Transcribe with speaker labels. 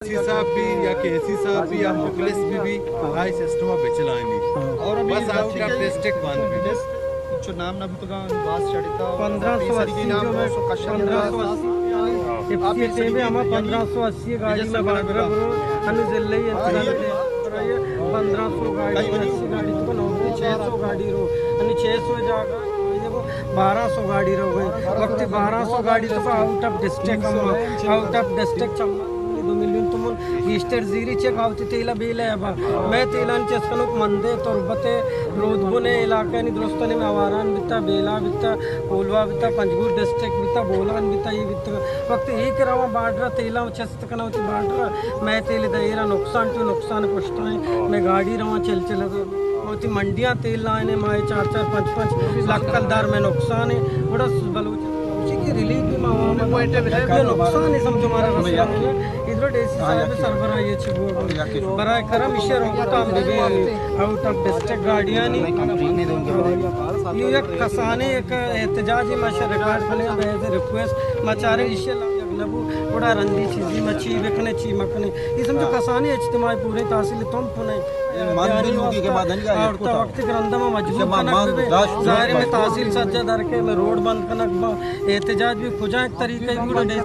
Speaker 1: साहब भी या केसी साहब भी या मुखलिस भी हाई सिस्टम बेचलानी और बस आउट ऑफ डिस्ट्रिक्ट वन भी
Speaker 2: जो नाम ना भी बास चढ़ता
Speaker 3: 1580 जो मैं 1580 में हम 1580 गाड़ी में बांट रहे ब्रो अनु जिले ये 1500 गाड़ी 80 गाड़ी तो 600 गाड़ी रो अनि 600 जागा 1200 गाड़ी रो गई वक्त 1200 गाड़ी तो आउट ऑफ डिस्ट्रिक्ट 2 मिलियन तुम ईस्टर जीरी चेक आवती तेला बेला है मैं तेलान चेस्कनो मंदे तुरबते रोदबुने इलाके नि दोस्तने में आवारान बिता बेला बिता कोलवा बिता पंजगुर डिस्ट्रिक्ट बिता बोलान बिता ये बिता वक्त एक रवा बाडरा तेला चेस्त कनवती बाडरा मैं तेल देरा नुकसान पुछता है मैं गाड़ी रवा चल होती मंडियां तेल लाने माए 4-4 5-5 लाख कलदार में नुकसान है बड़ा बलूच की रिलीफ भी ये नुकसान है समझो हमारा रास्ता में इधर डीसी साहब सरबरा ये छिबो बराए करम इशे रोकता भी आउट ऑफ डिस्ट्रिक्ट गाड़ियां नहीं ये एक कसाने एक एहतजाजी माशा रिकॉर्ड करने का रिक्वेस्ट मचारे इशे नबू बड़ा रंदी चीज़ी मच्छी बेखने ची मखने ये समझो कसाने इज्तिमाई पूरे तहसील तुम पुने
Speaker 2: के बाद
Speaker 3: और तो वक्त ग्रंथ में मजबूर कनक जाहिर में तहसील सज्जा दर के में रोड बंद कनक एहतजाज भी खुजा एक तरीके